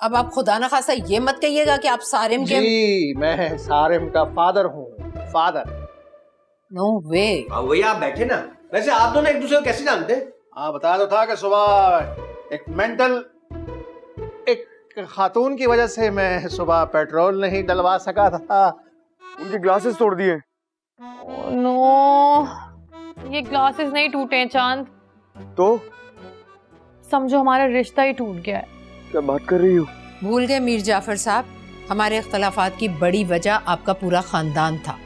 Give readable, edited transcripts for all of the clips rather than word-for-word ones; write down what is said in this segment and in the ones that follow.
अब आप खुदा ना खासा ये मत कहिएगा कि आप सारिम के। जी मैं सारिम का फादर हूँ, फादर। नो वे। वही आप बैठे ना। वैसे आप दोनों एक दूसरे को कैसे जानते हैं? हाँ बताया तो था कि सुबह एक मेंटल एक खातून की वजह से मैं सुबह पेट्रोल नहीं डलवा सका था, उनके ग्लासेस तोड़ दिए। नो, ये ग्लासेस नहीं टूटे हैं चांद। तो समझो हमारा रिश्ता ही टूट गया है। क्या बात कर रही हो? भूल गए मीर जाफर साहब, हमारे इख्तलाफात की बड़ी वजह आपका पूरा खानदान था।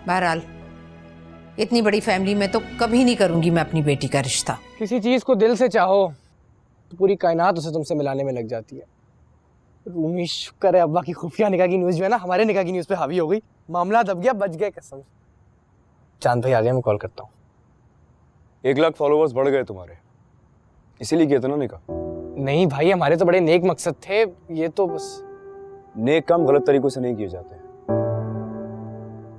बहरहाल इतनी बड़ी फैमिली में तो कभी नहीं करूंगी मैं अपनी बेटी का रिश्ता। किसी चीज को दिल से चाहो तो पूरी कायनात उसे तुमसे मिलाने में लग जाती है। रूमी शुक्र है अब्बा की खुफिया निकाह की न्यूज जो है ना हमारे निकाह की न्यूज पे हावी हो गई, मामला दब गया, बच गए कसम। चांद भाई आ गए, मैं कॉल करता हूँ। 1 लाख फॉलोवर्स बढ़ गए तुम्हारे, इसीलिए किया था ना निकाह। नहीं भाई, हमारे तो बड़े नेक मकसद थे, ये तो बस। नेक काम गलत तरीकों से नहीं किए जाते।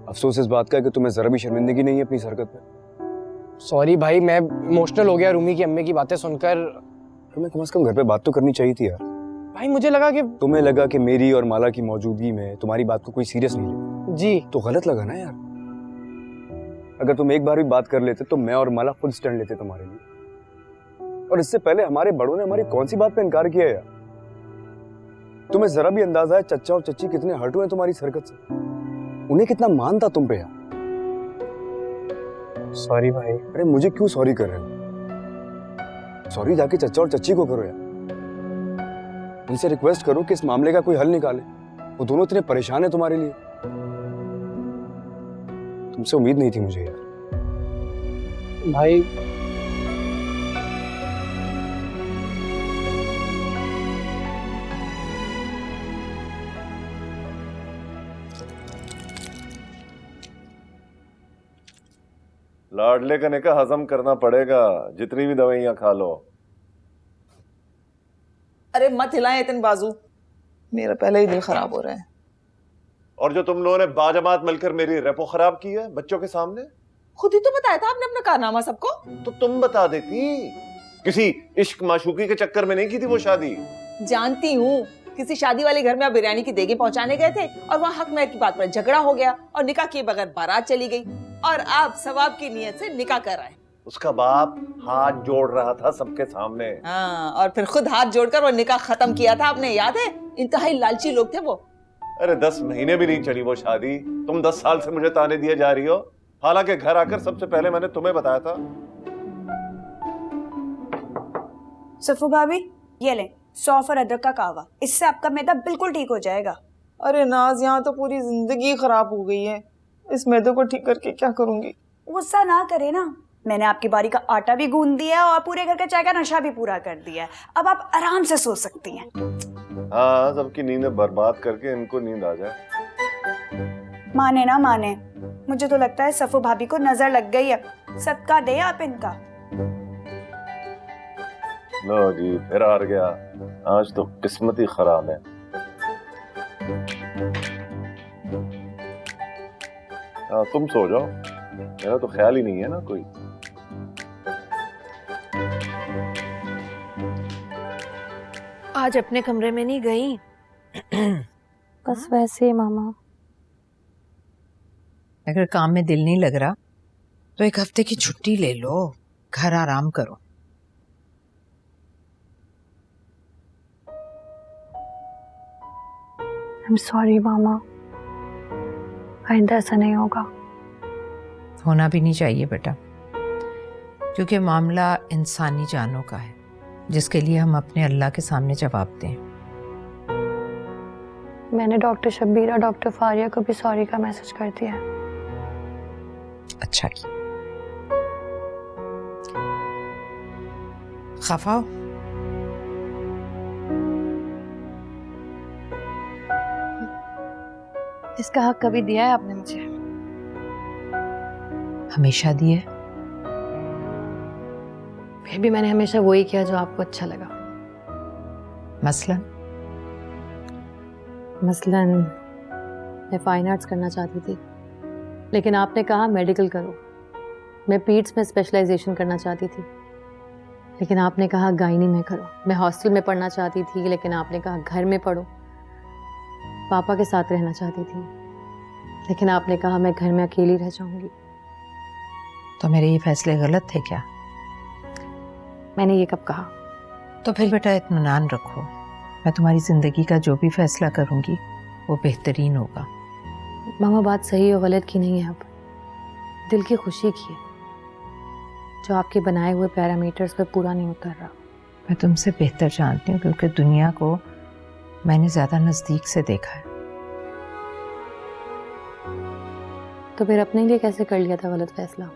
अफसोस इस बात का है कि तुम्हें जरा भी शर्मिंदगी नहीं है अपनी इस हरकत पे। सॉरी भाई, मैं इमोशनल हो गया रूमी की अम्मी की बातें सुनकर। तुम्हें कम से कम घर पे बात तो करनी चाहिए थी यार। भाई मुझे लगा कि तुम्हें लगा कि मेरी और माला की मौजूदगी में तुम्हारी बात को कोई सीरियस नहीं ले। जी तो गलत लगा ना यार। अगर तुम एक बार भी बात कर लेते तो मैं और माला खुद स्टैंड लेते तुम्हारे लिए। और इससे पहले हमारे बड़ों ने हमारी कौन सी बात पे इनकार किया यार? तुम्हें जरा भी अंदाजा है चच्चा और चच्ची कितने हर्ट हुए तुम्हारी इस हरकत से? उन्हें कितना मान था तुम पे यार। सॉरी भाई। अरे मुझे क्यों सॉरी कर रहे हो? सॉरी जाके चच्चा और चच्ची को करो यार। उनसे रिक्वेस्ट करो कि इस मामले का कोई हल निकाले। वो दोनों इतने परेशान है तुम्हारे लिए। तुमसे उम्मीद नहीं थी मुझे यार। भाई लाडले का निकाह हजम करना पड़ेगा, जितनी भी दवाइयां खा लो। अरे मत हिलाएं इतने बाजू, मेरा पहले ही दिल खराब हो रहा है। और जो तुम लोगों ने बाजमात मिलकर मेरी रेपो खराब की है बच्चों के सामने, खुद ही तो बताया था आपने अपना कारनामा सबको। तो तुम बता देती। किसी इश्क माशूकी के चक्कर में नहीं की थी वो शादी। जानती हूँ, किसी शादी वाले घर में आप बिरयानी की देगे पहुंचाने गए थे और वहाँ हक महर की बात पर झगड़ा हो गया और निकाह किए बगैर बारात चली गई और आप सवाब की नीयत से निकाह कर रहे हैं। उसका बाप हाथ जोड़ रहा था सबके सामने। हाँ, और फिर खुद हाथ जोड़कर वो निकाह खत्म किया था आपने, याद है? इंतहाई लालची लोग थे वो। अरे 10 महीने भी नहीं चली वो शादी, तुम 10 साल से मुझे ताने दिए जा रही हो। हालांकि घर आकर सबसे पहले मैंने तुम्हें बताया था। सफू भाभी ये ले, सौंफ और अदरक का कहवा, इससे आपका मैदा बिल्कुल ठीक हो जाएगा। अरे नाज, यहाँ तो पूरी जिंदगी खराब हो गई है, इस मैदे को ठीक करके क्या करूंगी? गुस्सा ना करे ना, मैंने आपकी बारी का आटा भी गूंद दिया है और पूरे घर का चाय का नशा भी पूरा कर दिया है। अब आप आराम से सो सकती हैं। हाँ, सबकी नींदें बर्बाद करके इनको नींद आ जाए। माने ना माने, मुझे तो लगता है सफू भाभी को नजर लग गई है। सदका दे आप इनका। लो जी, फिर हार गया। आज तो किस्मत ही खराब है। तुम सो जाओ, मेरा तो ख्याल ही नहीं है ना कोई। आज अपने कमरे में नहीं गई? बस वैसे ही मामा। अगर काम में दिल नहीं लग रहा तो 1 हफ्ते की छुट्टी ले लो, घर आराम करो। I'm sorry मामा, आइंदा ऐसा नहीं होगा। होना भी नहीं चाहिए बेटा, क्योंकि मामला इंसानी जानों का है जिसके लिए हम अपने अल्लाह के सामने जवाब दें। मैंने डॉक्टर शब्बीर और डॉक्टर फारिया को भी सॉरी का मैसेज कर दिया है। अच्छा किया। खफा हो? इसका हक कभी दिया है आपने मुझे? हमेशा दिए। फिर भी मैंने हमेशा वही किया जो आपको अच्छा लगा। मसलन मैं फाइन आर्ट्स करना चाहती थी, लेकिन आपने कहा मेडिकल करो। मैं पीट्स में स्पेशलाइजेशन करना चाहती थी, लेकिन आपने कहा गायनी में करो। मैं हॉस्टल में पढ़ना चाहती थी, लेकिन आपने कहा घर में पढ़ो। पापा के साथ रहना चाहती थी, लेकिन आपने कहा मैं घर में अकेली रह जाऊंगी। तो मेरे ये फैसले गलत थे क्या? मैंने ये कब कहा? तो फिर बेटा इत्मीनान रखो, मैं तुम्हारी जिंदगी का जो भी फैसला करूंगी वो बेहतरीन होगा। मामा बात सही और गलत की नहीं है, अब दिल की खुशी की है, जो आपके बनाए हुए पैरामीटर्स पर पूरा नहीं उतर रहा। मैं तुमसे बेहतर जानती हूँ क्योंकि दुनिया को मैंने ज्यादा नजदीक से देखा है। तो फिर अपने लिए कैसे कर लिया था गलत फैसला?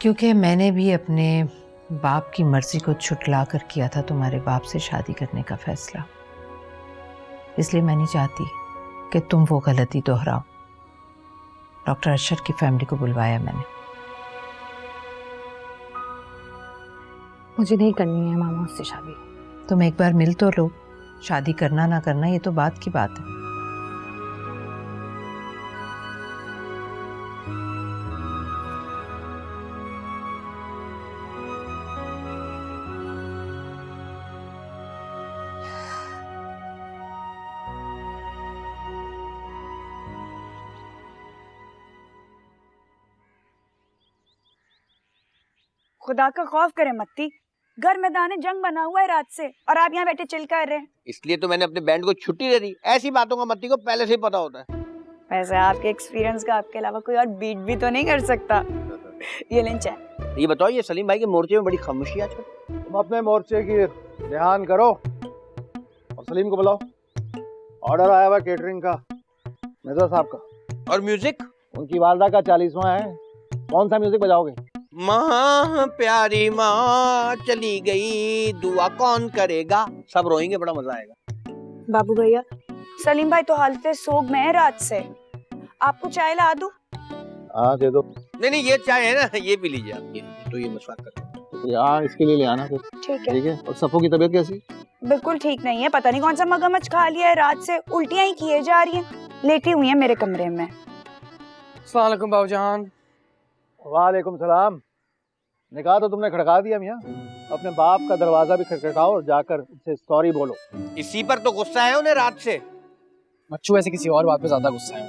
क्योंकि मैंने भी अपने बाप की मर्जी को छुटला कर किया था तुम्हारे बाप से शादी करने का फैसला। इसलिए मैं नहीं चाहती कि तुम वो गलती दोहराओ। डॉक्टर अशर की फैमिली को बुलवाया मैंने। मुझे नहीं करनी है मामा उससे शादी। तुम एक बार मिल तो लो, शादी करना ना करना ये तो बात की बात है। खुदा का खौफ करे मत्ती, घर मैदान जंग बना हुआ है रात से और आप यहाँ बैठे चिल कर रहे हैं। इसलिए तो मैंने अपने बैंड को छुट्टी दे दी। ऐसी बातों का मत्ती को पहले से ही पता होता है। वैसे आपके एक्सपीरियंस का आपके अलावा कोई और बीट भी तो नहीं कर सकता। ये लें चाय। ये बताओ, ये सलीम भाई के मोर्चे में बड़ी खामोशी आजकल। तुम अपने मोर्चे की ध्यान करो और सलीम को बुलाओ। ऑर्डर आया हुआ केटरिंग का, मिर्जा साहब का। और म्यूजिक? उनकी वालदा का 40वां है। कौन सा म्यूजिक बजाओगे? माँ प्यारी माँ चली गई, दुआ कौन करेगा। सब रोएंगे, बड़ा मजा आएगा। बाबू भैया, सलीम भाई तो हालत सोग में है रात से। आपको चाय ला दूं? हाँ दे दो। नहीं, ये चाय है ना, ये पी लीजिए आप। ये तो ये मशवरा कर। हाँ इसके लिए ले आना फिर। ठीक है। और सफो की तबीयत कैसी? बिल्कुल ठीक नहीं है, पता नहीं कौन सा मगरमच्छ खा लिया है, रात से उल्टियां ही किए जा रही हैं। लेटी हुई है मेरे कमरे में। अस्सलाम वालेकुम बाबूजान। वालेकुम सलाम। निकाह तो तुमने खड़का दिया मियाँ। अपने बाप का दरवाजा भी खटखटाओ और जाकर उससे सॉरी बोलो। इसी पर तो गुस्सा है उन्हें रात से। मच्छू ऐसे किसी और बात पे ज्यादा गुस्सा है।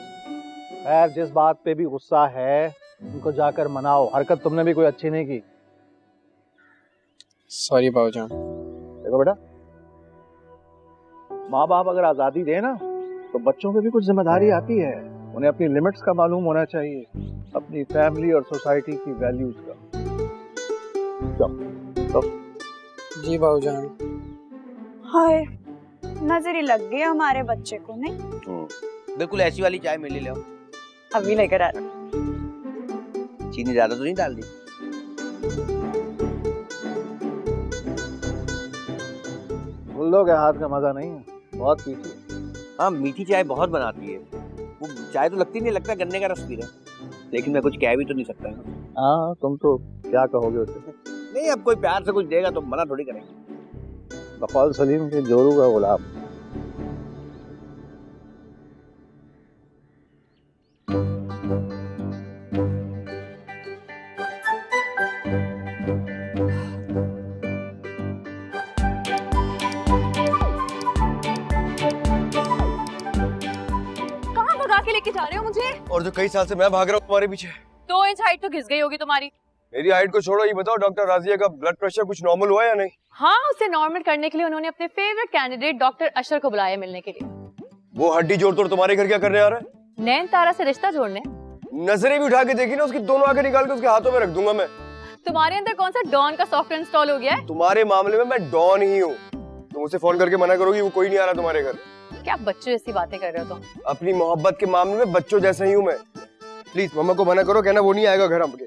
खैर जिस बात पे भी गुस्सा है उनको जाकर मनाओ। हरकत तुमने भी कोई अच्छी नहीं की। सॉरी बाबूजान। देखो बेटा, माँ बाप अगर आजादी दे ना तो बच्चों पे भी कुछ जिम्मेदारी आती है। उन्हें अपनी लिमिट्स का मालूम होना चाहिए, अपनी फैमिली और सोसाइटी की वैल्यूज का। तो जी बाबूजान। हाय, नजर ही लग गई हमारे बच्चे को। नहीं बिल्कुल ऐसी वाली चाय मिल ले आओ। अभी लेकर आ रहा। चीनी ज्यादा तो नहीं डाल दी? गुल्लो के हाथ का मजा नहीं है, बहुत मीठी। हाँ मीठी चाय बहुत बनाती है वो। चाय तो लगती नहीं, लगता गन्ने का रस पी रहे। लेकिन मैं कुछ कह भी तो नहीं सकता ना। हाँ तुम तो क्या कहोगे उससे? नहीं, अब कोई प्यार से कुछ देगा तो मना थोड़ी करेंगे। बकौल सलीम के जोरू का गुलाम। कहाँ भगा के लेके जा रहे हो मुझे? और जो कई साल से मैं भाग रहा हूँ तुम्हारे पीछे। 2 इंच हाइट तो घिस गई होगी तुम्हारी। मेरी हाइट को छोड़ो, ये बताओ डॉक्टर राजिया का ब्लड प्रेशर कुछ नॉर्मल हुआ या नहीं? हाँ, उसे नॉर्मल करने के लिए उन्होंने अपने फेवरेट कैंडिडेट डॉक्टर अशर को बुलाया मिलने के लिए। वो हड्डी जोड़ तोड़ तुम्हारे घर क्या करने आ रहा है? नैन तारा से रिश्ता जोड़ने। नजरें भी उठा के देखी ना, उसकी दोनों आंखें निकाल के उसके हाथों में रख दूंगा मैं। तुम्हारे अंदर कौन सा डॉन का सॉफ्टवेयर इंस्टॉल हो गया है? तुम्हारे मामले में मैं डॉन ही हूँ। तुम उसे फोन करके मना करोगी, वो कोई नहीं आ रहा तुम्हारे घर। क्या बच्चों जैसी बातें कर रहे हो तुम? अपनी मोहब्बत के मामले में बच्चों जैसा ही हूँ मैं। प्लीज मम्मा को मना करो, कहना वो नहीं आएगा घर हमके।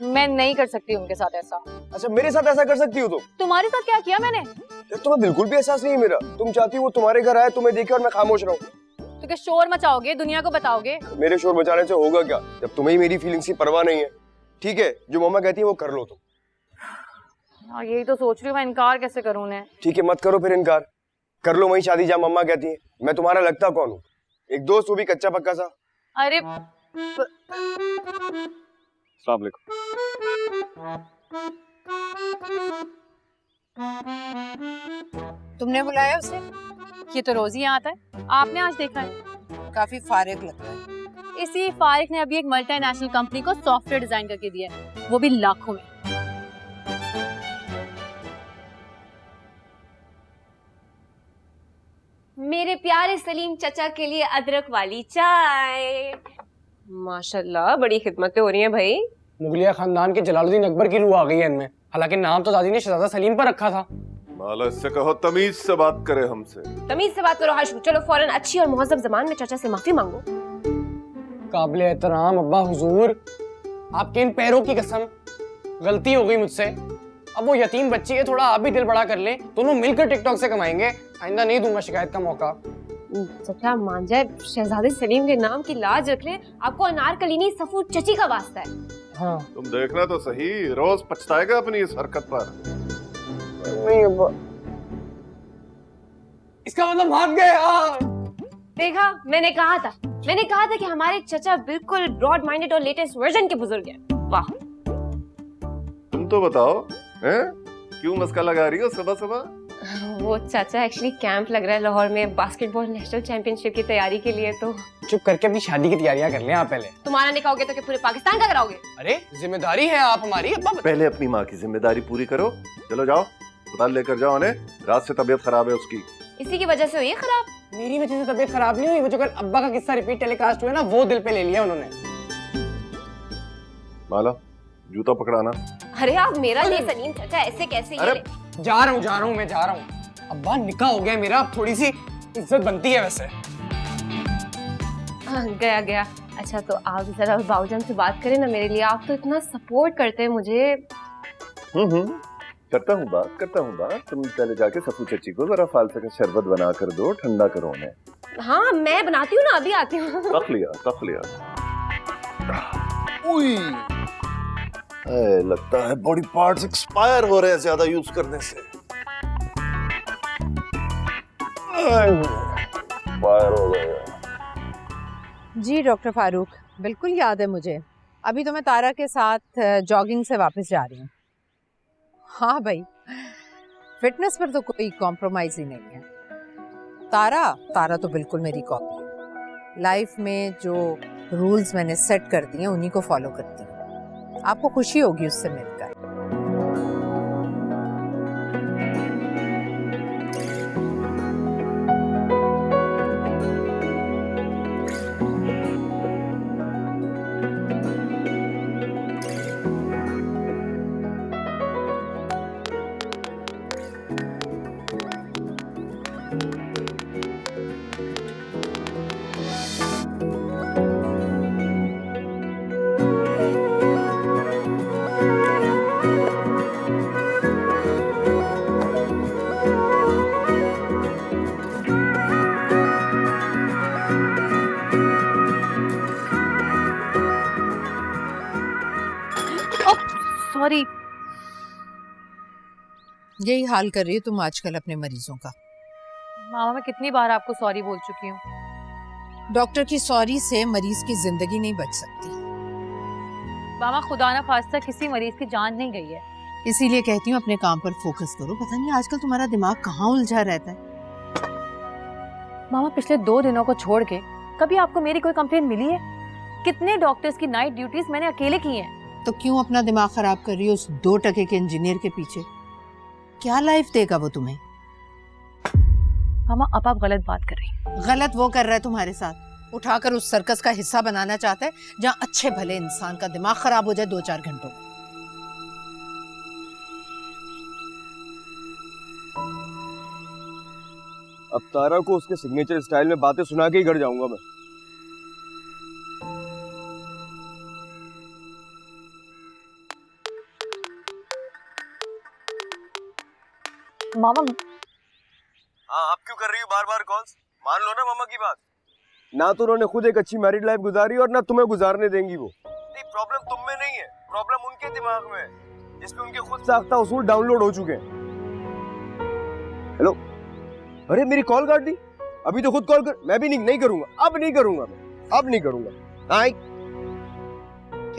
मैं नहीं कर सकती उनके साथ ऐसा। अच्छा मेरे साथ ऐसा कर सकती हो तुम? तुम्हारे साथ क्या किया मैंने? यार तुम्हें बिल्कुल भी एहसास नहीं है मेरा। तुम चाहती हो वो तुम्हारे घर आए, तुम्हें देखे और मैं खामोश रहूं। तो क्या शोर मचाओगे, दुनिया को बताओगे? मेरे शोर मचाने से होगा क्या, जब तुम्हें ही मेरी फीलिंग्स की परवाह नहीं है। ठीक है, जो मम्मा कहती है वो कर लो तुम। हाँ, यही तो सोच रही हूँ मैं, इनकार कैसे करूँ उन्हें। ठीक है मत करो फिर इनकार, कर लो वही शादी जहाँ मम्मा कहती है। मैं तुम्हारा लगता कौन हूँ? एक दोस्त, वो भी कच्चा पक्का सा। अरे अस्सलाम वालेकुम। तुमने बुलाया उसे? ये तो रोज ही यहाँ आता है, आपने आज देखा है। काफी फारिग लगता है। इसी फारिक ने अभी एक मल्टीनेशनल कंपनी को सॉफ्टवेयर डिजाइन करके दिया है, वो भी लाखों में। मेरे प्यारे सलीम चचा के लिए अदरक वाली चाय। माशाल्लाह बड़ी खिदमतें हो रही हैं भाई। मुगलिया खानदान के जलालुद्दीन अकबर की रूह आ गई है इनमें। हालांकि नाम तो दादी ने शहजादा सलीम पर रखा था। माला इससे कहो तमीज से बात करे हमसे। तमीज से बात करो हाशू। चलो फौरन अच्छी और मुहज्जब जबान में चाचा से माफी मांगो। काबिल एहतराम अब्बा हुजूर, आपके इन पैरों की कसम, गलती हो गई मुझसे। अब वो यतीम बच्ची है, थोड़ा आप भी दिल बड़ा कर लें, दोनों मिलकर टिकटॉक से कमाएंगे। आइंदा नहीं दूंगा शिकायत का मौका। चचा मान जाए, शहजादे सलीम के नाम की लाज रख ले। आपको अनारकलिनी सफू चची का वास्ता है। हाँ तुम देखना तो सही, रोज पछताएगा अपनी इस हरकत पर। नहीं अब्बा, इसका मतलब भाग गए। देखा, मैंने कहा था कि हमारे चचा बिल्कुल ब्रॉड माइंडेड और लेटेस्ट वर्जन के बुजुर्ग हैं। वाह। तुम तो बताओ, हैं? क्यों मस्का लगा रही हो सुबह सुबह? वो चाचा एक्चुअली कैंप लग रहा है लाहौर में बास्केटबॉल नेशनल चैंपियनशिप की तैयारी के लिए। तो चुप करके अपनी शादी की तैयारियां कर लें आप पहले। तुम्हारा निकाह होगे तो क्या पूरे पाकिस्तान का कराओगे? अरे जिम्मेदारी है आप हमारी अब्बा। पहले अपनी माँ की जिम्मेदारी पूरी करो। चलो जाओ, अस्पताल लेकर जाओ उन्हें, रात से तबीयत खराब है उसकी। इसी की वजह से हुई है खराब? मेरी वजह से तबीयत खराब नहीं हुई, वो जो कल अब्बा का किस्सा रिपीट टेलीकास्ट हुआ ना, वो दिल पे ले लिया उन्होंने। माला जूता पकड़ाना। अरे आप मेरा ले सलीम चाचा, ऐसे कैसे? अरे जा रहा हूँ मैं जा रहा हूँ। अब्बा निकाह हो गया मेरा, अब थोड़ी सी इज्जत बनती है वैसे। गया। अच्छा तो आप जरा बाबूजान से बात करें ना मेरे लिए, आप तो इतना सपोर्ट करते हैं मुझे। करता हूँ बात। तुम पहले जाके सफू चच्ची को जरा फालसा का शरबत बना कर दो, ठंडा करो उन्हें। हाँ मैं बनाती हूँ ना, अभी आती हूँ। तख लिया। लगता है बॉडी पार्ट्स एक्सपायर हो रहे हैं ज्यादा यूज करने से। एक्सपायर हो गया। जी डॉक्टर फारूक, बिल्कुल याद है मुझे। अभी तो मैं तारा के साथ जॉगिंग से वापस जा रही हूँ। हाँ भाई, फिटनेस पर तो कोई कॉम्प्रोमाइज ही नहीं है। तारा तो बिल्कुल मेरी कॉपी है। लाइफ में जो रूल्स मैंने सेट कर दिए उन्हीं को फॉलो करती हूँ। आपको खुशी होगी उससे मिलकर। सॉरी। यही हाल कर रही हो तुम आजकल अपने मरीजों का। मामा मैं कितनी बार आपको सॉरी बोल चुकी हूँ। डॉक्टर की सॉरी से मरीज की जिंदगी नहीं बच सकती। मामा खुदा ना खास्ता किसी मरीज की जान नहीं गई है। इसीलिए कहती हूँ अपने काम पर फोकस करो। पता नहीं आजकल तुम्हारा दिमाग कहाँ उलझा रहता है। मामा पिछले 2 दिनों को छोड़ के कभी आपको मेरी कोई कंप्लेन मिली है? कितने डॉक्टर्स की नाइट ड्यूटीज मैंने अकेले की हैं। तो क्यों अपना दिमाग खराब कर रही हो उस 2% के इंजीनियर के पीछे? क्या लाइफ देगा वो तुम्हें? मामा अब आप गलत बात कर रही हैं। गलत वो कर रहा है तुम्हारे साथ, उठाकर उस सर्कस का हिस्सा बनाना चाहता है जहाँ अच्छे भले इंसान का दिमाग खराब हो जाए 2-4 घंटों में। अब तारा को उसके सिग्नेचर स्टाइल में बातें सुना के ही घर जाऊंगा मैं। मामा हाँ, आप क्यों कर रही हो बार-बार कॉल्स? मान लो ना मामा की बात। ना तो उन्होंने खुद एक अच्छी मैरिड लाइफ गुजारी और ना तुम्हें गुजारने देंगी वो। नहीं, प्रॉब्लम तुम में नहीं है, प्रॉब्लम उनके दिमाग में है, जिसमें उनके खुद साख्ता उसूल डाउनलोड हो चुके हैं। हेलो, अरे मेरी कॉल काट दी। अभी तो खुद कॉल कर। मैं भी नहीं करूंगा, अब नहीं करूंगा।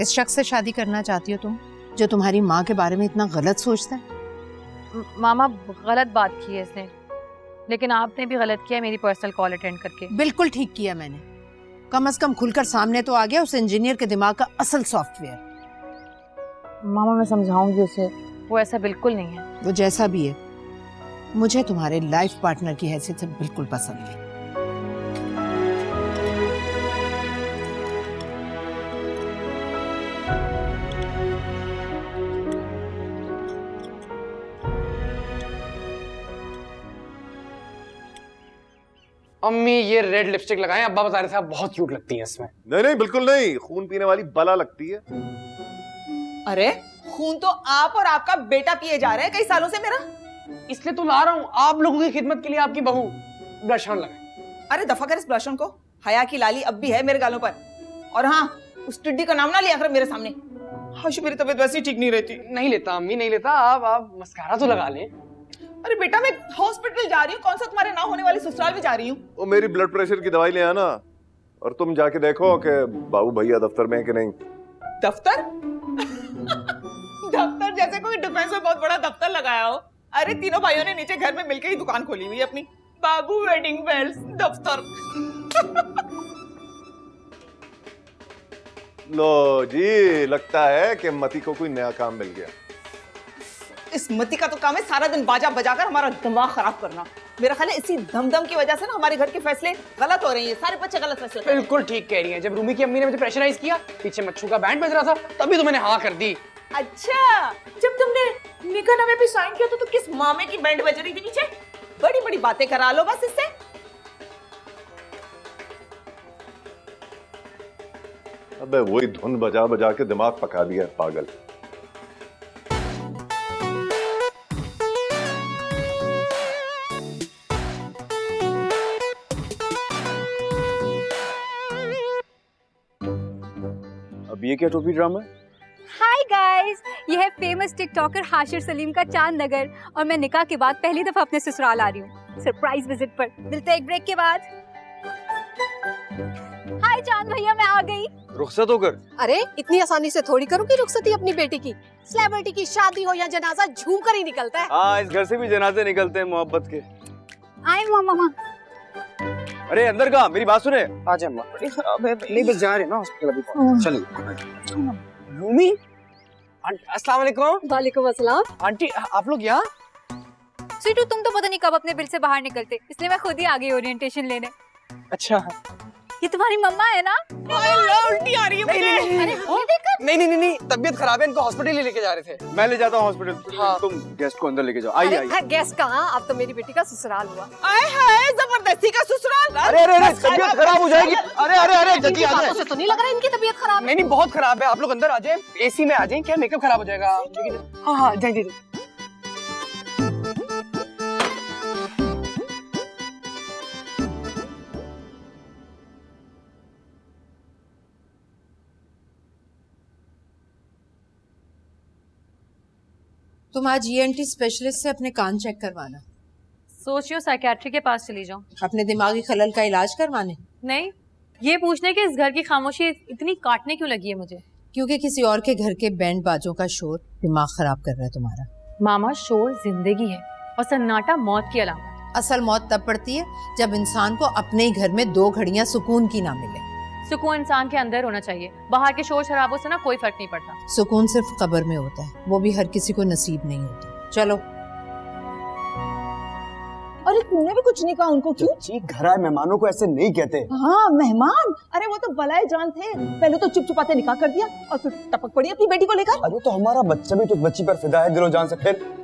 इस शख्स से शादी करना चाहती हो तुम, जो तुम्हारी माँ के बारे में इतना गलत सोचता है? मामा गलत बात की है इसने, लेकिन आपने भी गलत किया मेरी पर्सनल कॉल अटेंड करके। बिल्कुल ठीक किया मैंने। कम से कम खुलकर सामने तो आ गया उस इंजीनियर के दिमाग का असल सॉफ्टवेयर। मामा मैं समझाऊंगी उसे, वो ऐसा बिल्कुल नहीं है। वो जैसा भी है, मुझे तुम्हारे लाइफ पार्टनर की हैसियत से बिल्कुल पसंद है। अम्मी ये रेड लिपस्टिक लगाएं, अब्बा बता रहे थे आप बहुत क्यूट लगती हैं इसमें। नहीं नहीं बिल्कुल नहीं, खून पीने वाली बला लगती है। अरे खून तो आप और आपका बेटा पिए जा रहे हैं कई सालों से मेरा। इसलिए तो ला रहा हूँ आप लोगों की खिदमत के लिए आपकी बहू ब्लश ऑन लगाए। अरे दफा कर इस ब्लशन को, हया की लाली अब भी है मेरे गालों पर। और हाँ, उस टिड्डी का नाम ना लिया कर मेरे सामने। हाशु मेरी तबीयत वैसे ही ठीक नहीं रहती। नहीं लेता अम्मी, नहीं लेता। आप मस्कारा तो लगा लें। अरे बेटा मैं हॉस्पिटल जा रही हूँ, कौन सा तुम्हारे ना होने वाले ससुराल में जा रही हूँ। वो मेरी ब्लड प्रेशर की दवाई ले आना, और तुम जाके देखो कि बाबू भैया दफ्तर में है कि नहीं। दफ्तर दफ्तर जैसे कोई डिफेंस में बहुत बड़ा दफ्तर लगाया हो। अरे तीनों भाइयों ने नीचे घर में मिलकर ही दुकान खोली हुई है अपनी। बाबू वेडिंग बेल्स दफ्तर। लो जी, लगता है कि मती को कोई नया काम मिल गया। इस मती का तो काम है सारा दिन बाजा बजाकर हमारा दिमाग खराब करना। मेरा ख्याल है इसी धमधम की वजह से ना हमारे घर के फैसले गलत हो रहे हैं। सारे बच्चे गलत फैसले कर रहे हैं। बिल्कुल ठीक कह रही हैं। जब रूमी की अम्मी ने मुझे प्रेशराइज किया, पीछे मच्छू का बैंड बज रहा था, तभी तो मैंने हाँ कर दी। अच्छा, जब तुमने निकाह नामे पे साइन किया तो किस मामे की बैंड बज रही थी नीचे? बड़ी बड़ी बातें करा लो बस इससे। अबे वही धुन बजा बजा के दिमाग पका दिया पागल। अब ये क्या टोपी ड्रामा है? हाय गाइस, ये है फेमस टिकटॉकर हाशिर सलीम का चांद नगर, और मैं निकाह के बाद पहली दफा अपने ससुराल आ रही हूँ सरप्राइज विजिट पर। मिलते हैं एक ब्रेक के बाद। हाय चांद भैया, मैं आ गई। रुखसत होकर? अरे इतनी आसानी से थोड़ी करूंगी रुखसती अपनी बेटी की। सेलिब्रिटी की शादी हो या जनाजा, झूम कर ही निकलता है। हाँ, इस घर से भी जनाजे निकलते हैं मोहब्बत के। आई मामा। अरे अंदर कहाँ, मेरी बात सुने। आजा अम्मा। नहीं बस जा रहे हैं ना हॉस्पिटल अभी। चलिए। रूमी, अस्सलाम वालेकुम। वालेकुम अस्सलाम। आंटी आप लोग यहाँ? स्वीटू तुम तो पता नहीं कब अपने बिल से बाहर निकलते, इसलिए मैं खुद ही आ गई ओरिएंटेशन लेने। अच्छा, ये तुम्हारी मम्मा है ना? उल्टी आ रही है मुझे। नहीं तबीयत खराब है, इनको हॉस्पिटल ही लेके जा रहे थे। मैं ले जाता हूँ हॉस्पिटल। हाँ। तुम गेस्ट को अंदर लेके जाओ। आइए आइए। गेस्ट कहाँ, अब तो मेरी बेटी का ससुराल हुआ। आए हाय, जबरदस्ती का ससुराल। अरे तबीयत खराब हो जाएगी। अरे जल्दी आ जाए। से तो नहीं लग रहा इनकी तबीयत खराब। नहीं बहुत खराब है। आप लोग अंदर आ जाए, एसी में आ जाए। क्या मेकअप खराब हो जाएगा? हाँ जाइए। तुम आज ईएनटी स्पेशलिस्ट से अपने कान चेक करवाना। सोचियो साइकियाट्री के पास चली जाऊं। अपने दिमागी खलल का इलाज करवाने? नहीं, ये पूछने कि इस घर की खामोशी इतनी काटने क्यों लगी है मुझे। क्योंकि किसी और के घर के बैंड बाजों का शोर दिमाग खराब कर रहा है तुम्हारा। मामा, शोर जिंदगी है और सन्नाटा मौत की अलामत। असल मौत तब पड़ती है जब इंसान को अपने ही घर में 2 घड़ियां सुकून की ना मिले। सुकून इंसान के अंदर होना चाहिए, बाहर के शोर शराबों से ना कोई फर्क नहीं पड़ता। सुकून सिर्फ कब्र में होता है, वो भी हर किसी को नसीब नहीं होता। चलो। अरे तुमने भी कुछ नहीं कहा उनको? क्यों? जी घर आए मेहमानों को ऐसे नहीं कहते। हाँ मेहमान, अरे वो तो बलाए जान थे। पहले तो चुप चुपाते निकाह कर दिया और फिर टपक पड़ी अपनी बेटी को लेकर। अरे तो हमारा बच्चा भी तो बच्ची पर फिदा है दिलो जान से। फिर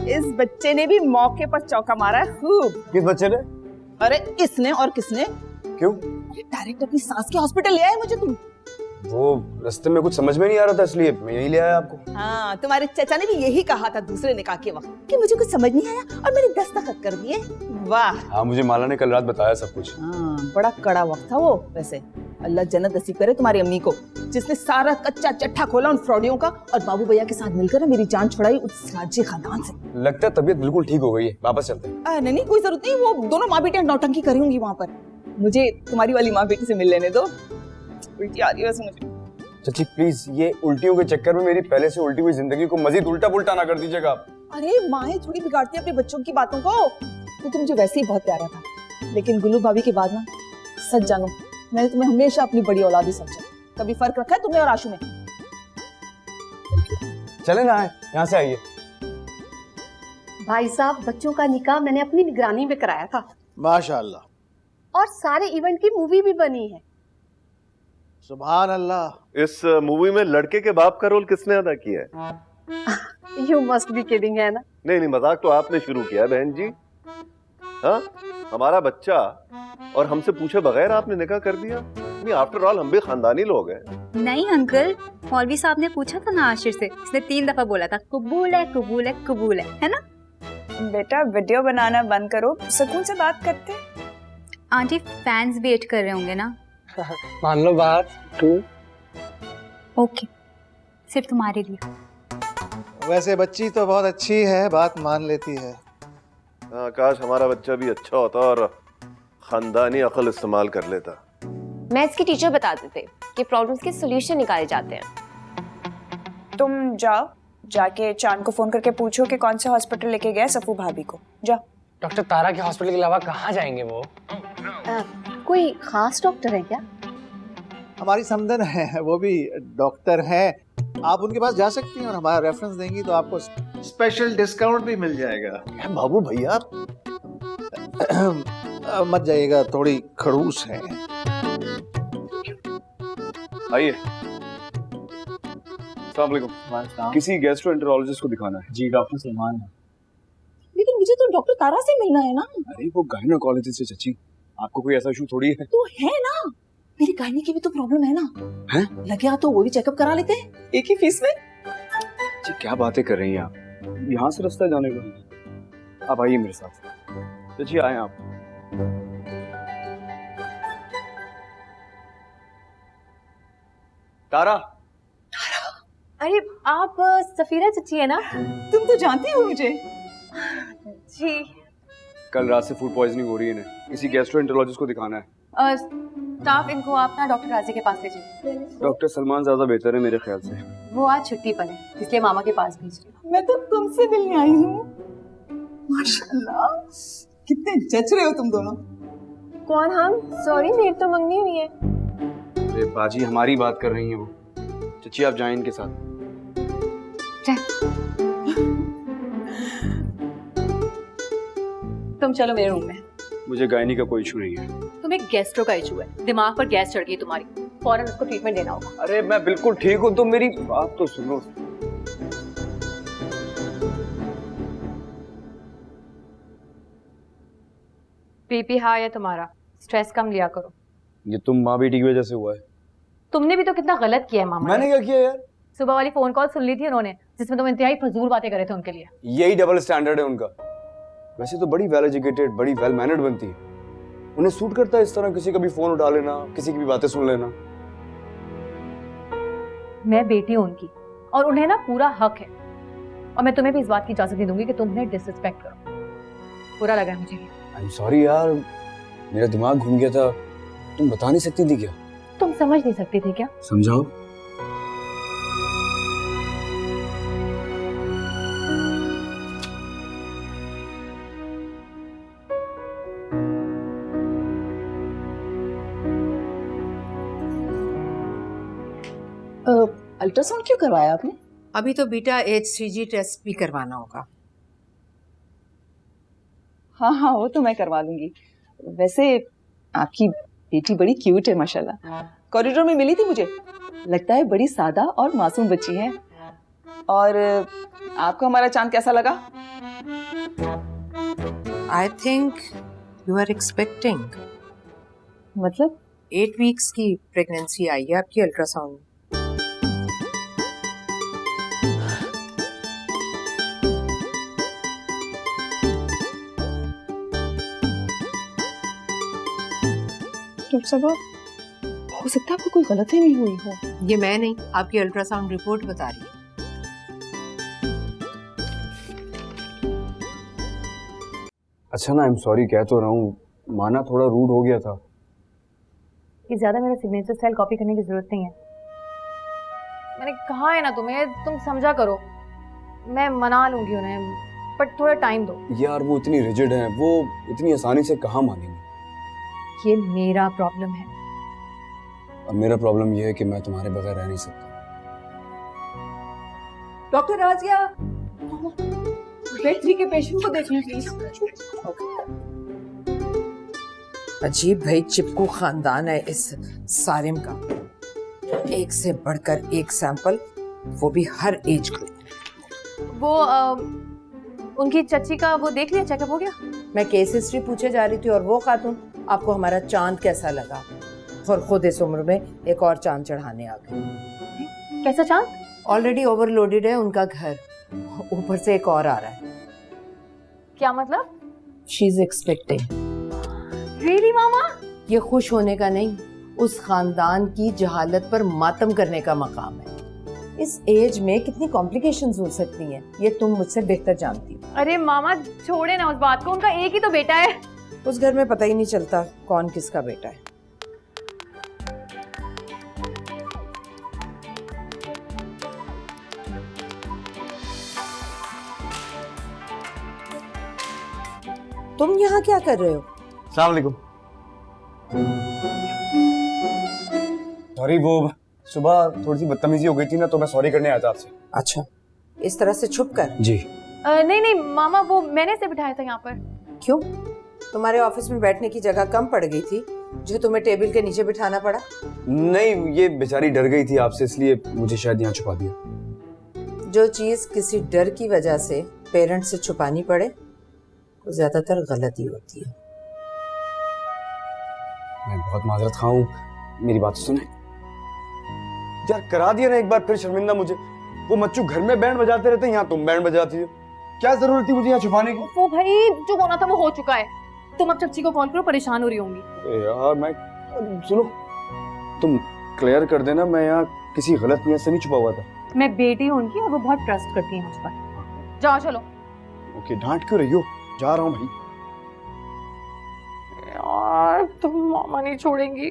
इस बच्चे ने भी मौके पर चौका मारा है खूब। किस बच्चे ने? अरे इसने और किसने? क्यों? डायरेक्ट अपनी सास के हॉस्पिटल ले आए मुझे तुम। वो रास्ते में कुछ समझ में नहीं आ रहा था, इसलिए मैं यही ले आया आपको। हाँ, तुम्हारे चाचा ने भी यही कहा था दूसरे निकाह के वक्त कि मुझे कुछ समझ नहीं आया और मैंने दस्तखत कर दिए। वाह। हाँ, मुझे माला ने कल रात बताया सब कुछ। हाँ, बड़ा कड़ा वक्त था वो। वैसे अल्लाह जन्नत नसीब करे तुम्हारी अम्मी को, जिसने सारा कच्चा चट्टा खोला उन फ्रॉडियों का और बाबू भैया के साथ मिलकर मेरी जान छुड़ाई उस राज्य खानदान से। लगता है तबीयत बिल्कुल ठीक हो गई है, वापस चलते हैं। नहीं कोई जरूरत नहीं, वो दोनों माँ बेटे नौटंकी करी होंगी वहाँ पर। मुझे तुम्हारी वाली माँ बेटी से मिल लेने दो, उल्टी आ रही है वैसे मुझे। चाची प्लीज, ये उल्टियों के चक्कर में मेरी पहले से उल्टी हुई जिंदगी को मजीद उल्टा पुल्टा ना कर दीजिएगा आप। अरे माँ थोड़ी बिगाड़ती है अपने बच्चों की बातों को। तो मुझे वैसे ही बहुत प्यारा था, लेकिन गुल्लू भाभी के बाद ना, सच जानो, मैंने तुम्हें हमेशा अपनी बड़ी औलाद ही समझा। कभी फर्क रखा है तुमने और आशु में? चले ना, यहाँ से आइए। भाई साहब, बच्चों का निकाह मैंने अपनी निगरानी में कराया था माशाल्लाह। और सारे इवेंट की मूवी भी बनी है। सुभान अल्लाह। इस मूवी में लड़के के बाप का रोल किसने अदा किया है? यू मस्ट बी किडिंग, है ना? नहीं, मजाक तो आपने शुरू किया बहन जी। हाँ, हमारा बच्चा और हमसे पूछे बगैर आपने निकाह कर दिया। नहीं, आफ्टर ऑल हम भी खानदानी लोग हैं। नहीं अंकल, मौलवी साहब ने पूछा था ना आशिर से, इसने 3 दफा बोला था कबूल है कबूल है कबूल है ना? बेटा वीडियो बनाना बंद करो, सुकून से बात करते। आंटी फैंस वेट कर रहे होंगे ना? मान लो बात तू। ओके, सिर्फ तुम्हारे लिए। वैसे बच्ची तो बहुत अच्छी है, बात मान लेती है। हाँ, काश हमारा बच्चा भी अच्छा होता और खानदानी अकल इस्तेमाल कर लेता। मैथ्स की टीचर बताते थे कि प्रॉब्लम्स के सॉल्यूशन निकाले जाते हैं। तुम जाओ, जाके चांद को फोन करके पूछो कि कौन से हॉस्पिटल लेके गया सफू भाभी को। जाओ। डॉक्टर तारा के हॉस्पिटल के अलावा कहाँ जाएंगे वो? कोई खास डॉक्टर है क्या? हमारी समदन है, वो भी डॉक्टर हैं। आप उनके पास जा सकती हैं और हमारा रेफरेंस देंगी तो आपको स्पेशल डिस्काउंट भी मिल जाएगा। बाबू भैया मत जाइएगा, थोड़ी खड़ूस है। आइए। अस्सलाम वालेकुम। किसी गैस्ट्रोएंटरोलॉजिस्ट को दिखाना है। जी, डॉक्टर सलमान है। लेकिन मुझे तो डॉक्टर तारा से मिलना है ना। अरे वो गायनेकोलॉजिस्ट है चाची, आपको कोई ऐसा इशू थोड़ी है। तो है ना, मेरी गायनी की भी तो प्रॉब्लम है ना। हैं? लगे तो वो भी चेकअप करा लेते हैं एक ही फीस में। जी क्या बातें कर रही हैं आप, यहाँ से रास्ता जाने का। आप आइए मेरे साथ। चाची आए आप। तारा। अरे आप सफीरा चची है ना? तुम तो जानती हो मुझे। जी। कल रात से फूड पॉइजनिंग हो रही है इन्हें, किसी गैस्ट्रोएंटरोलॉजिस्ट को दिखाना है। स्टाफ इनको आप ना डॉक्टर राजी के पास लीजिए। डॉक्टर सलमान ज्यादा बेहतर है मेरे ख्याल से। वो आज छुट्टी पर है, इसलिए मामा के पास भेज रही हूँ। मैं तो तुमसे मिलने आई हूँ। माशाल्लाह, कितने जच रहे हो तुम दोनों। कौन हम? सॉरी, मेरी तो मंगनी हुई है। अरे बाजी हमारी बात कर रही हैं वो। चाची आप जाएं इनके साथ। तुम चलो मेरे रूम में। मुझे गायनी का कोई इशू नहीं है। तुम्हें गैस्ट्रो का इशू है, दिमाग पर गैस चढ़ गई तुम्हारी, फौरन उसको ट्रीटमेंट देना होगा। अरे मैं बिल्कुल ठीक हूँ, तुम मेरी बात तो सुनो। बीपी हाई है तुम्हारा, स्ट्रेस कम लिया करो। ये तुम माँ बेटी की वजह से हुआ है। तुमने भी तो कितना गलत किया है मामा। मैंने क्या किया यार? सुबह वाली फोन कॉल सुन ली थी उन्होंने, जिसमें तुम इंतहाई फजूल बातें कर रहे थे उनके लिए। यही डबल स्टैंडर्ड है उनका। वैसे तो बड़ी वेल एजुकेटेड, बड़ी वेल मैनर्ड बनती है, उन्हें सूट करता है इस तरह किसी का भी फोन उठा लेना, किसी की भी बातें सुन लेना। मैं बेटी हूं उनकी और उन्हें ना पूरा हक है, और मैं तुम्हें भी इस बात की इजाजत नहीं दूंगी कि तुम उन्हें डिसरिस्पेक्ट करो। बुरा लगा है मुझे। आई एम सॉरी यार, मेरा दिमाग घूम गया था। तुम बता नहीं सकती थी क्या? तुम समझ नहीं सकती थी क्या? समझाओ। अल्ट्रासाउंड क्यों करवाया आपने? अभी तो बीटा H3G टेस्ट भी करवाना होगा। हाँ हाँ, वो तो मैं करवा लूंगी। वैसे आपकी बेटी बड़ी क्यूट है माशाल्लाह। कॉरिडोर में मिली थी मुझे, लगता है बड़ी सादा और मासूम बच्ची है। और आपको हमारा चांद कैसा लगा? I think you are expecting. मतलब 8 वीक्स की प्रेगनेंसी आई है आपकी अल्ट्रासाउंड। डॉक्टर साहब, हो सकता है आपको कोई गलतफहमी हुई हो। ये मैं नहीं, आपकी अल्ट्रासाउंड रिपोर्ट बता रही है। अच्छा ना, आई एम सॉरी कह तो रहा हूँ, माना थोड़ा रूड हो गया था। कि ज्यादा मेरा सिग्नेचर स्टाइल कॉपी करने की जरूरत नहीं है। मैंने कहा है ना तुम्हें, तुम समझा करो। मैं मना लूंगी उन्हें, बट थोड़ा टाइम दो। यार वो इतनी रिजिड हैं, वो इतनी आसानी से कहाँ मानेंगे। ये मेरा प्रॉब्लम है। और मेरा प्रॉब्लम ये है कि मैं तुम्हारे बगैर रह नहीं सकता। डॉक्टर राजिया, बेड 3 के पेशेंट को देखिए प्लीज। अजीब भाई चिपकू खानदान है इस सारिम का, एक से बढ़कर एक सैंपल, वो भी हर एज ग्रुप। वो उनकी चच्ची का वो देख लिया, चेकअप हो गया? मैं केस हिस्ट्री पूछे जा रही थी और वो खातून आपको हमारा चांद कैसा लगा, और खुद इस उम्र में एक और चांद चढ़ाने आ गई। कैसा चांद? ऑलरेडी ओवरलोडेड है उनका घर, ऊपर से एक और आ रहा है। क्या मतलब? She is expecting. रियली मामा? ये खुश होने का नहीं, उस खानदान की जहालत पर मातम करने का मकाम है। इस एज में कितनी कॉम्प्लिकेशंस हो सकती हैं, ये तुम मुझसे बेहतर जानती हो। अरे मामा छोड़े ना उस बात को, उनका एक ही तो बेटा है। उस घर में पता ही नहीं चलता कौन किसका बेटा है। तुम यहाँ क्या कर रहे हो? अस्सलाम वालेकुम। सॉरी, वो सुबह थोड़ी सी बदतमीजी हो गई थी ना, तो मैं सॉरी करने आया था आपसे। अच्छा, इस तरह से छुप कर? जी। नहीं नहीं मामा, वो मैंने से बिठाया था यहाँ पर। क्यों? तुम्हारे ऑफिस में बैठने की जगह कम पड़ गई थी जो तुम्हें टेबल के नीचे बिठाना पड़ा? नहीं, ये बेचारी डर गई थी आपसे, इसलिए मुझे शायद यहाँ छुपा दिया। जो चीज किसी डर की वजह से पेरेंट्स से छुपानी पड़े वो ज्यादातर गलती होती है। मैं बहुत माजरत खा हूँ, मेरी बात सुने। यार करा दिया ना एक बार, फिर शर्मिंदा मुझे। वो मच्चू घर में बैंड बजाते रहते हैं, यहाँ तुम बैंड बजाती हो। क्या जरूरत थी मुझे यहाँ छुपाने की? वो भाई जो होना था वो हो चुका है। तुम अब चच्ची को कॉल करो, परेशान हो रही होंगी। यार मैं, सुनो, तुम क्लियर कर देना, मैं यहाँ किसी गलत नियत से नहीं छुपा हुआ था। मैं बेटी हूँ उनकी और वो बहुत ट्रस्ट करती है मुझ पर। जाओ चलो। ओके, डांट क्यों रही हो? जा रहा हूँ भाई। यार तुम मामा नहीं छोड़ेंगी।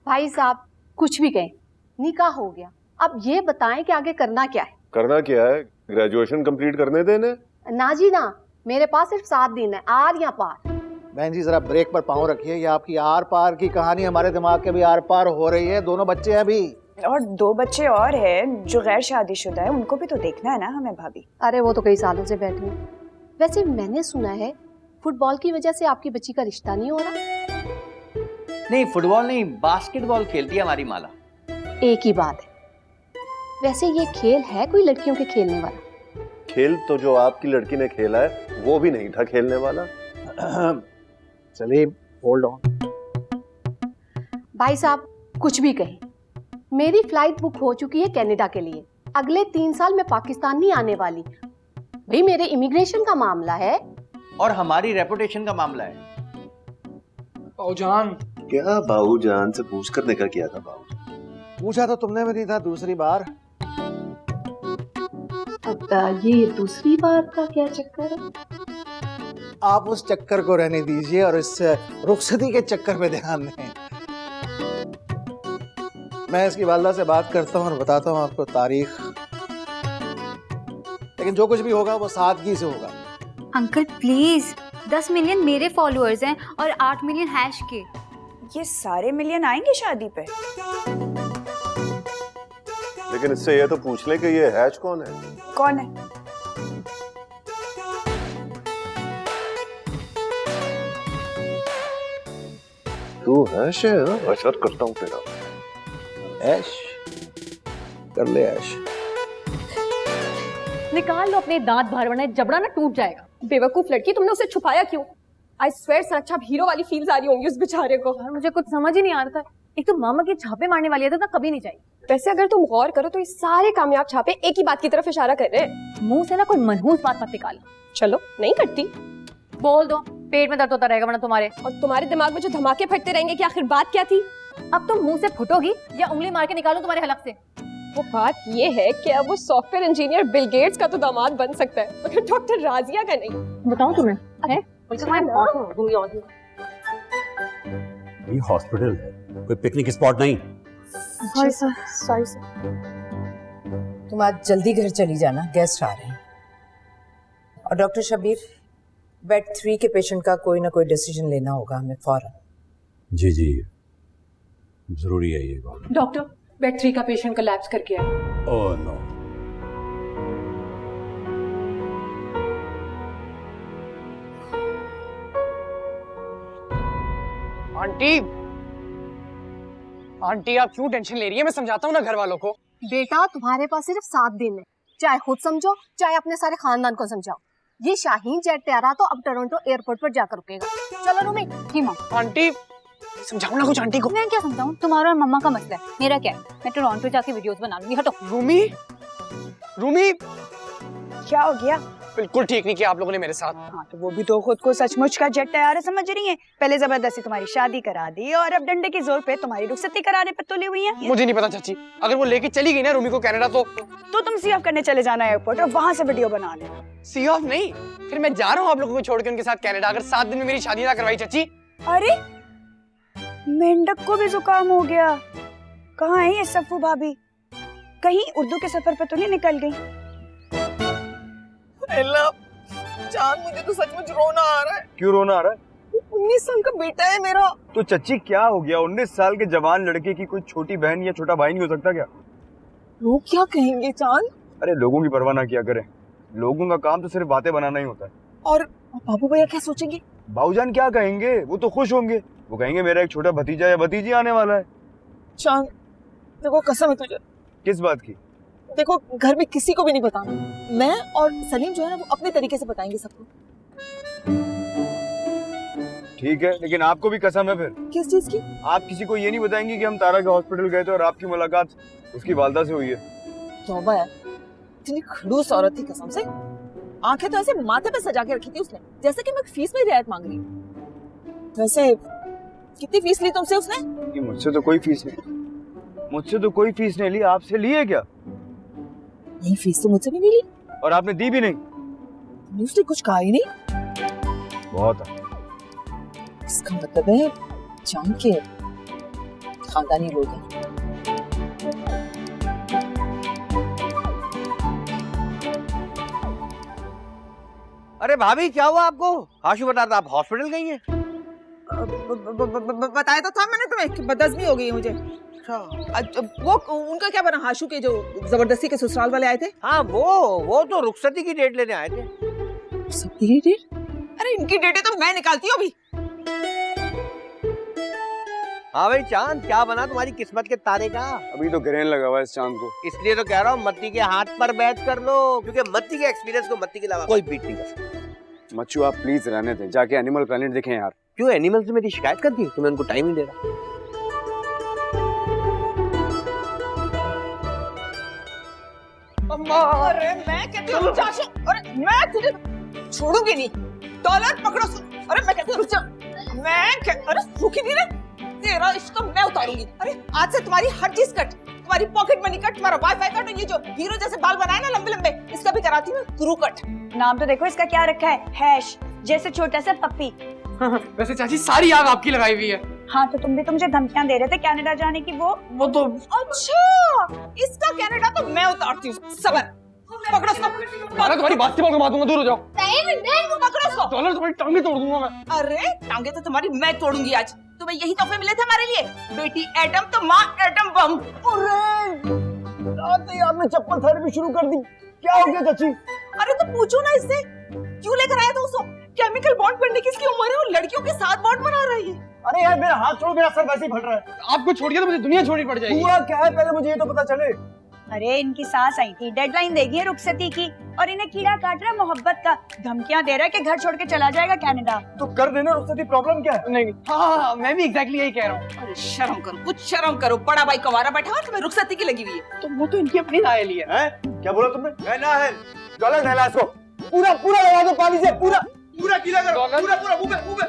भाई साहब कुछ भी कहें, निकाह हो गया, अब ये बताएं कि आगे करना क्या है? करना क्या है? ग्रेजुएशन कंप्लीट करने देने। ना जी ना, मेरे पास सिर्फ 7 दिन है, आर या पार। बहन जी जरा ब्रेक पर पाँव रखिए, ये आपकी आर पार की कहानी हमारे दिमाग के भी आर पार हो रही है। दोनों बच्चे हैं अभी, और 2 बच्चे और हैं जो गैर शादीशुदा है, उनको भी तो देखना है ना हमें भाभी। अरे वो तो कई सालों से बैठी हूँ। वैसे मैंने सुना है फुटबॉल की वजह से आपकी बच्ची का रिश्ता नहीं हो रहा। नहीं, फुटबॉल नहीं, बास्केटबॉल खेलती है हमारी माला। एक ही बात है। वैसे ये खेल है कोई लड़कियों के खेलने वाला? खेल तो जो आपकी लड़की ने खेला है वो भी नहीं था खेलने वाला। चलिए होल्ड ऑन। भाई साहब कुछ भी कहें, मेरी फ्लाइट बुक हो चुकी है कनाडा के लिए। अगले 3 साल मैं पाकिस्तान नहीं आने वाली। भाई मेरे इमिग्रेशन का मामला है और हमारी रेपुटेशन का मामला है। बाऊजान, क्या बाऊजान से पूछ कर निकाह किया था? बाऊजान पूछा तो तुमने भी नहीं था दूसरी बार। अब ये दूसरी बार का क्या चक्कर है? आप उस चक्कर को रहने दीजिए और इस रुखसती के चक्कर पे ध्यान दें। मैं इसकी वालदा से बात करता हूँ और बताता हूँ आपको तारीख, लेकिन जो कुछ भी होगा वो सादगी से होगा। अंकल प्लीज, 10 मिलियन मेरे फॉलोअर्स हैं और 8 मिलियन हैश के। ये सारे मिलियन आएंगे शादी पे? लेकिन इससे ये तो पूछ ले कि ये हैश कौन है? कौन है? तू हैश है? अशर करता हूँ तेरा। ऐश कर ले ऐश। निकाल लो अपने दांत बाहर, वरना जबड़ा ना टूट जाएगा। बेवकूफ लड़की, तुमने उसे छुपाया क्यों? आई स्वेयर सच्चा अब हीरो वाली फील्स आ रही होंगी उस बेचारे को। यार मुझे कुछ समझ ही नहीं आ रहा था। एक तो मामा के छापे मारने वाली है तो कभी नहीं चाहिए। वैसे अगर तुम गौर करो तो ये सारे कामयाब छापे एक ही बात की तरफ इशारा कर रहे हैं। मुंह से ना कोई मनहूस बात मत निकालो। चलो, नहीं करती। बोल दो, पेट में दर्द होता रहेगा वरना तुम्हारे। और तुम्हारे दिमाग में जो धमाके फटते रहेंगे कि आखिर बात क्या थी? अब तुम मुंह से फुटोगी या उंगली मार के निकालूं तुम्हारे हलक से? वो बात ये है कि अब वो सॉफ्टवेयर इंजीनियर बिल गेट्स का तो दामाद बन सकता है, मगर डॉक्टर राजिया का नहीं। बताऊं तुम्हें? है? ये हॉस्पिटल है, कोई पिकनिक स्पॉट नहीं। Sorry sir, sorry sir. तुम आज जल्दी घर चली जाना, गेस्ट आ रहे हैं। और डॉक्टर शबीर, बेड 3 के पेशेंट का कोई ना कोई डिसीजन लेना होगा हमें फौरन। जी जी, जरूरी है ये बात। डॉक्टर, बेड 3 का पेशेंट कोलैप्स कर गया है। Oh no. आंटी, आंटी आप क्यों टेंशन ले रही है? मैं समझाता हूँ ना घर वालों को। बेटा, तुम्हारे पास सिर्फ 7 दिन है, चाहे खुद समझो चाहे अपने सारे खानदान को समझाओ। ये शाहीन जेट तैयार तो अब टोरंटो एयरपोर्ट पर जाकर रुकेगा। चलो रूमी। जी माँ। आंटी समझाओ ना कुछ आंटी को। मैं क्या समझाऊं, तुम्हारा और मम्मा का मसला है, मेरा क्या है? मैं टोरंटो जाके वीडियोस बना लूंगी। हटो। रूमी, रूमी क्या हो गया? बिल्कुल ठीक नहीं किया आप लोगों ने मेरे साथ। हाँ, तो वो भी तो खुद को सचमुच का जेट तैयार है समझ रही है। पहले जबरदस्ती तुम्हारी शादी करा दी और अब डंडे की जोर पे तुम्हारी रुखसती कराने पर तुली हुई है। मुझे नहीं पता चाची, अगर वो लेके चली गई ना रूमी को कनाडा तो तुम सी ऑफ करने चले जाना एयरपोर्ट और वहाँ से वीडियो बना लेना। सी ऑफ नहीं, फिर मैं जा रहा हूँ आप लोगों को छोड़ के उनके साथ कनाडा, अगर 7 दिन में मेरी शादी ना करवाई चाची। अरे मेंढक को भी जुकाम हो गया। कहाँ है ये सफू भाभी? कहीं उर्दू के सफर पे तो नहीं निकल गई? चांद, मुझे तो सचमुच रोना आ रहा है। क्यों रोना आ रहा है? 19 साल का बेटा है मेरा। तो चच्ची क्या हो गया? 19 साल के जवान लड़के की कोई छोटी बहन या छोटा भाई नहीं हो सकता क्या? लोग क्या कहेंगे चांद? अरे लोगों की परवाह ना किया करें, लोगों का काम तो सिर्फ बातें बनाना ही होता है। और बाबू भैया क्या सोचेंगे? भाऊजान क्या कहेंगे? वो तो खुश होंगे, वो कहेंगे मेरा एक छोटा भतीजा या भतीजी आने वाला है। चांद देखो, कसम है तुझे। किस बात की? देखो, घर में किसी को भी नहीं बताना। मैं और सलीम जो है ना, वो अपने तरीके से बताएंगे सबको। ठीक है, लेकिन आपको भी कसम है फिर। किस चीज की? आप किसी को ये नहीं बताएंगे कि हम तारा के हॉस्पिटल गए थे और आपकी मुलाकात उसकी वालदा से हुई है। तौबा है, इतनी खड़ूस औरत थी कसम से। आंखें तो ऐसे माथे पे सजा के रखी थी उसने, जैसे कि मैं फीस में रियायत मांग रही हूँ। वैसे कितनी फीस ली तुमसे उसने? मुझसे तो कोई फीस नहीं, मुझसे तो कोई फीस नहीं ली। आपसे ली है क्या? नहीं, फीस तो मुझसे भी नहीं ली। और आपने दी भी नहीं? उसने कुछ कहा ही नहीं। बहुत है। इसका मतलब है चांद के खानदानी लोग हैं। अरे भाभी, क्या हुआ आपको? आशु बता था आप हॉस्पिटल गई हैं। बताया तो था मैंने तुम्हें, बदहजमी हो गई मुझे। वो उनका क्या बना? हाशु के जो जबरदस्ती के ससुराल वाले आए थे। हाँ, वो तो रुखसती की डेट लेने आए थे। रुखसती की डेट? अरे इनकी डेटें तो मैं निकालती हूँ अभी। हाँ भाई चांद, क्या बना तुम्हारी किस्मत के तारे का? अभी तो ग्रहण लगा हुआ है इस चांद को। इसलिए तो कह रहा हूँ मत्ती के हाथ पर बैठ कर लो, क्योंकि मत्ती के एक्सपीरियंस को मत्ती के अलावा कोई बीट नहीं कर सकता। मच्छू आप प्लीज रहने दें, जाके एनिमल प्लेनेट देखें यार। क्यों, एनिमल से मेरी शिकायत कर दी? तुम्हें उनको टाइम नहीं दे रहा। अरे मैं कहती हूँ अरे मैं तुझे छोड़ूंगी नहीं। डॉलर पकड़ो। अरे मैं कहती हूँ रुक जा। अरे रुकी नहीं रे, तेरा इश्क मैं उतारूंगी। अरे आज से तुम्हारी हर चीज कट, तुम्हारी पॉकेट मनी कट, तुम्हारा वाईफाई कट, और ये जो हीरो जैसे बाल बनाए ना लंबे लंबे, इसका भी कराती हूँ क्रू कट। नाम तो देखो इसका क्या रखा है, हैश, जैसे छोटा सा पप्पी। वैसे चाची सारी आग आपकी लगाई हुई है। हाँ, तो तुम भी मुझे धमकियां दे रहे थे कनाडा जाने की। वो तो अच्छा, इसका कनाडा तो मैं उतारती हूँ। सबर, पकड़ो उसको। तुम्हारी बास्केटबॉल को मारूंगा, दूर हो जाओ। पकड़ो उसको। डॉलर तुम्हारी टांगे तोड़ दूंगा मैं। अरे टांगे तो तुम्हारी मैं तोड़ूंगी आज। तुम्हें यही तोहफे मिले थे हमारे लिए, बेटी एटम तो माँ एटम बम। अरे आपने चप्पल थेरेपी शुरू कर दी, क्या हो गया चाची? अरे तो पूछो ना इससे, क्यों लेकर आया था उसको? केमिकल बॉन्ड बनने की इसकी उम्र है और लड़कियों के साथ बॉन्ड बना रही है। अरे यार मेरा हाथ छोड़ो, मेरा सर वैसे ही फट रहा है। आपको छोड़िए तो मुझे दुनिया छोड़नी पड़ जाएगी। हुआ क्या है पहले मुझे ये तो पता चले। अरे इनकी सास आई थी, डेडलाइन देगी है रुखसती की, और इन्हें कीड़ा काट रहा है मोहब्बत का। धमकियां दे रहा है कि घर छोड़ के चला जाएगा कनाडा। तो कर देना रुखसती, प्रॉब्लम क्या है? नहीं, हाँ, मैं भी एग्जैक्टली यही कह रहा हूँ। अरे शर्म करो, कुछ शर्म करो। बड़ा भाई कवारा बैठा और तुम्हें रुखसती की लगी हुई है। तो वो तो इनकी अपनी राय ली है। क्या बोला तुमने? मैं ना है डॉलर नहला इसको, पूरा पूरा लगा दो पानी से, पूरा पूरा गीला करो, पूरा पूरा मुंह में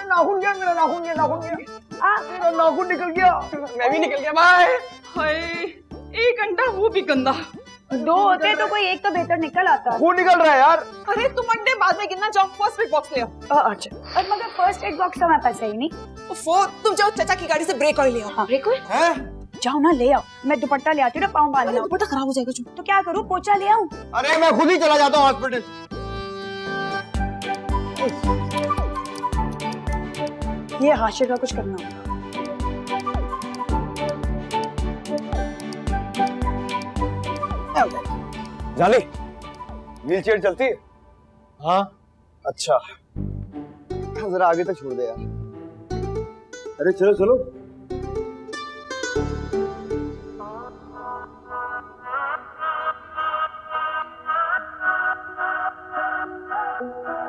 नाखून गया मेरा, नाखून गया, नाखून गया, मेरा नाखून निकल गया। मैं भी निकल गया। बाय। हाय, एक अंडा वो भी गंदा। दो होते तो कोई एक तो बेहतर निकल आता। खून निकल रहा है यार। अरे तुम अंडे बाद में गिनना, जाओ फर्स्ट एड बॉक्स ले आओ। अच्छा, और मगर फर्स्ट एड बॉक्स तो हमारे पास है ही नहीं। तुम जाओ चाचा की गाड़ी से ब्रेक ऑयल ले आओ। Brake oil? जाओ ना ले आओ, मैं दुपट्टा ले आती हूँ ना, पाँव बांधना। दुपट्टा खराब हो जाएगा। तो क्या करूँ, पोछा ले आऊँ? अरे मैं खुद ही चला जाता हूँ हॉस्पिटल। ये हाशिर का कुछ करना होगा। जाली व्हील चेयर चलती है? हाँ। अच्छा जरा आगे तक छोड़ दे यार। अरे चलो चलो।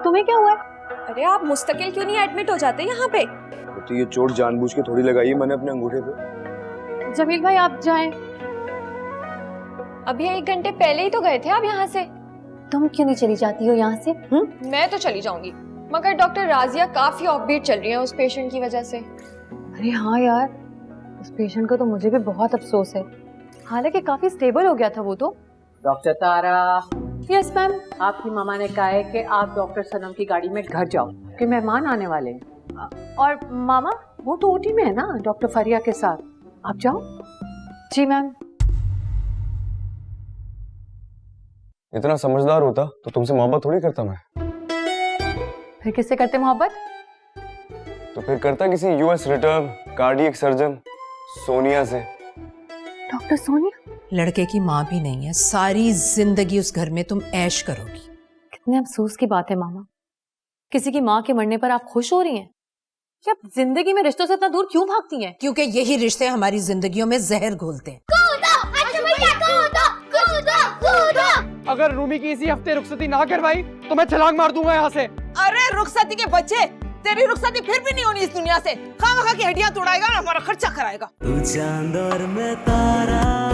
तुम्हें क्या हुआ? अरे आप मुस्तकिल क्यों नहीं एडमिट हो जाते यहाँ पे? तो ये चोट जानबूझ के थोड़ी लगाई है मैंने अपने अंगूठे पे। जमील भाई आप जाएं। अभी 1 घंटे पहले ही तो गए थे आप यहाँ से। तुम क्यों नहीं चली जाती हो यहाँ से? मैं तो चली जाऊंगी, मगर डॉक्टर राजिया काफी ऑफबीट चल रही है उस पेशेंट की वजह से। अरे हाँ यार, उस पेशेंट को तो मुझे भी बहुत अफसोस है, हालांकि काफी स्टेबल हो गया था वो तो। डॉक्टर तारा। Yes ma'am. आपकी मामा ने कहा है कि आप डॉक्टर सनम की गाड़ी में घर जाओ कि मेहमान आने वाले हैं। और मामा? वो तो ओटी में है ना डॉक्टर फरिया के साथ, आप जाओ। जी मैम। इतना समझदार होता तो तुमसे मोहब्बत थोड़ी करता मैं। फिर किससे करते मोहब्बत? तो फिर करता किसी US return cardiac surgeon Sonia से। डॉक्टर सोनिया? लड़के की माँ भी नहीं है, सारी जिंदगी उस घर में तुम ऐश करोगी। कितने अफसोस की बात है मामा, किसी की माँ के मरने पर आप खुश हो रही हैं? क्या आप जिंदगी में रिश्तों से इतना दूर क्यों भागती हैं? क्योंकि यही रिश्ते हमारी जिंदगियों में जहर घोलते हैं। अगर रूमी की इसी हफ्ते रुखसती ना करवाई तो मैं छलांग मार दूंगा यहाँ से। अरे रुखसती के बच्चे, तेरी रुखसती फिर भी नहीं होनी इस दुनिया से। खामखा की हड्डियां तोड़ाएगा और हमारा खर्चा कराएगा। तू चांद और मैं तारा।